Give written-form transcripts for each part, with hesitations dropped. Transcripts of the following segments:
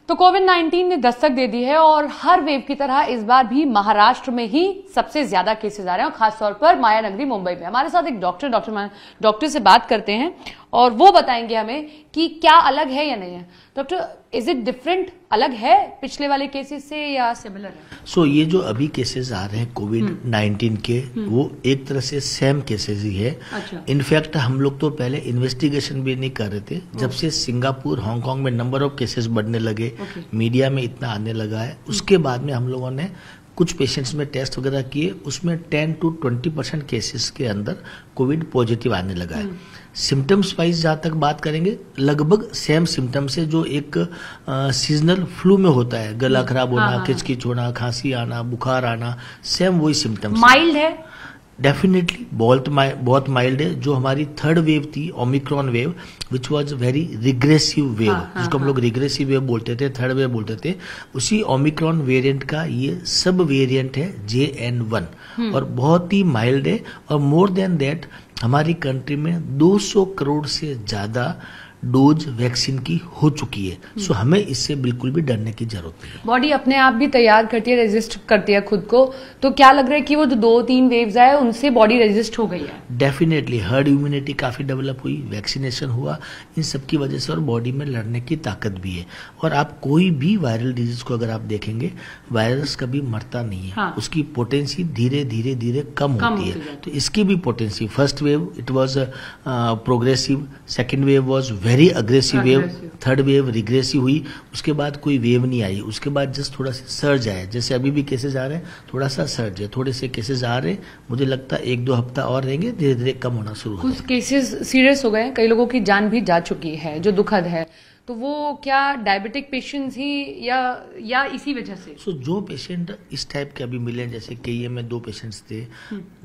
तो कोविड-19 ने दस्तक दे दी है और हर वेव की तरह इस बार भी महाराष्ट्र में ही सबसे ज्यादा केसेस आ रहे हैं और खासतौर पर माया नगरी मुंबई में। हमारे साथ एक डॉक्टर से बात करते हैं और वो बताएंगे हमें कि क्या अलग है या नहीं है। डॉक्टर, इज इट डिफरेंट, अलग है पिछले वाले केसेस से या सिमिलर है? ये जो अभी केसेस आ रहे हैं कोविड-19 के, वो एक तरह से सेम केसेस ही है। अच्छा। इनफैक्ट हम लोग तो पहले इन्वेस्टिगेशन भी नहीं कर रहे थे। जब से सिंगापुर, हांगकांग में नंबर ऑफ केसेस बढ़ने लगे, मीडिया में इतना आने लगा है, उसके बाद में हम लोगों ने कुछ पेशेंट्स में टेस्ट वगैरह किए, उसमें 10 to 20% केसेस के अंदर कोविड पॉजिटिव आने लगा है। सिम्टम्स वाइज जहां तक बात करेंगे, लगभग सेम सिम्टम्स है जो एक सीजनल फ्लू में होता है। गला खराब होना, खिचखिच होना, खांसी आना, बुखार आना, सेम वही सिम्टम्स। माइल्ड है? डेफिनेटली बहुत माइल्ड है। जो हमारी थर्ड वेव थी, Omicron wave, which was very regressive wave, जिसको हम लोग रिग्रेसिव वेव बोलते थे, थर्ड वेव बोलते थे, उसी ओमिक्रॉन वेरिएंट का ये सब वेरिएंट है JN1 और बहुत ही माइल्ड है। और मोर देन दैट हमारी कंट्री में 200 करोड़ से ज्यादा डोज वैक्सीन की हो चुकी है। सो हमें इससे बिल्कुल भी डरने की जरूरत नहीं है। बॉडी अपने आप भी तैयार करती है, रेजिस्ट करती है खुद को। तो क्या लग रहा है कि वो जो 2-3 वेव्स आए उनसे बॉडी रेजिस्ट हो गई है? डेफिनेटली हर्ड इम्यूनिटी काफी डेवलप हुई, वैक्सीनेशन हुआ, इन सब की वजह से, और बॉडी में लड़ने की ताकत भी है। और आप कोई भी वायरल डिजीज को अगर आप देखेंगे, वायरस कभी मरता नहीं है। उसकी पोटेंसी धीरे धीरे धीरे कम होती है। तो इसकी भी potency, first wave it was progressive, second wave was very aggressive wave, third wave regressive हुई, उसके बाद कोई वेव नहीं आई, उसके बाद जस्ट थोड़ा सा सर्ज आया। जैसे अभी भी केसेस आ रहे हैं, थोड़ा सा सर्ज है, थोड़े से केसेस आ रहे हैं, मुझे लगता है 1-2 हफ्ता और रहेंगे, धीरे धीरे कम होना शुरू हो। कुछ केसेस सीरियस हो गए, कई लोगों की जान भी जा चुकी है, जो दुखद है। तो वो क्या डायबिटिक पेशेंट्स ही या इसी वजह से? जो पेशेंट इस टाइप के अभी मिले, जैसे KEM में 2 पेशेंट्स थे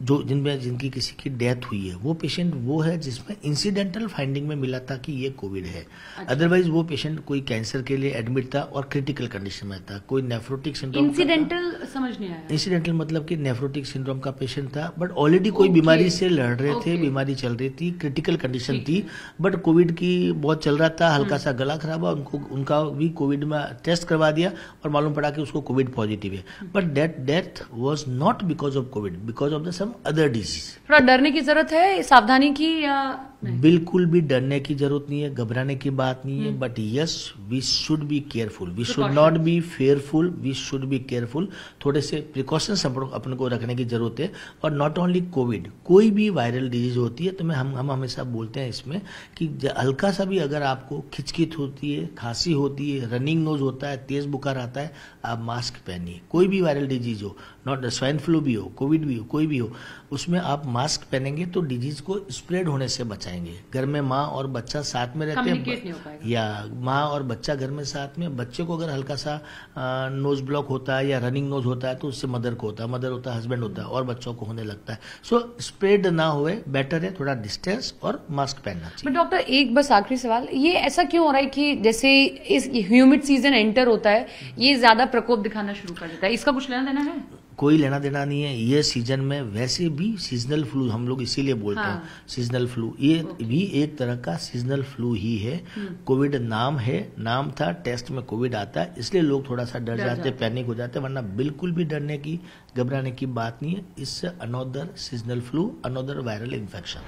जो जिनकी किसी की डेथ हुई है, वो पेशेंट वो है जिसमें इंसिडेंटल फाइंडिंग में मिला था कि ये कोविड है। अदरवाइज वो पेशेंट कोई कैंसर के लिए एडमिट था और क्रिटिकल कंडीशन में था, कोई नेफ्रोटिक सिंड्रोम। इंसिडेंटल समझ नहीं आया। इंसिडेंटल मतलब कि नेफ्रोटिक सिंड्रोम का पेशेंट था, बट ऑलरेडी कोई बीमारी से लड़ रहे थे, बीमारी चल रही थी, क्रिटिकल कंडीशन थी, बट कोविड की बहुत चल रहा था, हल्का सा गला खराब हुआ, उनका भी कोविड में टेस्ट करवा दिया और मालूम पड़ा कि उसको कोविड पॉजिटिव है। But that death was not because of Covid, because of the some other disease. थोड़ा डरने की जरूरत है, सावधानी की या बिल्कुल भी डरने की जरूरत नहीं है, घबराने की बात नहीं है। But yes, we should be careful, we should not be fearful, we should be careful. थोड़े से प्रिकॉशंस अपन को रखने की जरूरत है। और नॉट ओनली कोविड, कोई भी वायरल डिजीज होती है तो हम हमेशा बोलते हैं इसमें कि हल्का सा भी अगर आपको खिचखिच होती है, खांसी होती है, रनिंग नोज होता है, तेज बुखार आता है, आप मास्क पहनिए। कोई भी वायरल डिजीज हो, नॉट स्वाइन फ्लू भी हो, कोविड भी हो, कोई भी हो, उसमें आप मास्क पहनेंगे तो डिजीज को स्प्रेड होने से बचाएंगे। घर में माँ और बच्चा साथ में रहते हैं, या माँ और बच्चा घर में साथ में, बच्चे को अगर हल्का सा नोज ब्लॉक होता है या रनिंग नोज होता है तो उससे मदर को होता है, मदर होता है, हस्बैंड होता है, और बच्चों को होने लगता है। सो स्प्रेड ना हुए, बेटर है थोड़ा डिस्टेंस और मास्क पहनना चाहिए। डॉक्टर, एक बस आखिरी सवाल, ये ऐसा क्यों हो रहा है कि जैसे इस ह्यूमिड सीजन एंटर होता है, ये ज्यादा प्रकोप दिखाना शुरू कर देता है? इसका कुछ लेना देना है? कोई लेना देना नहीं है। ये सीजन में वैसे भी सीजनल फ्लू हम लोग इसीलिए बोलते हैं सीजनल फ्लू, ये भी एक तरह का सीजनल फ्लू ही है। कोविड नाम है, नाम था, टेस्ट में कोविड आता है, इसलिए लोग थोड़ा सा डर जाते, पैनिक हो जाते, वरना बिल्कुल भी डरने की, घबराने की बात नहीं है। इससे another seasonal flu, another viral infection.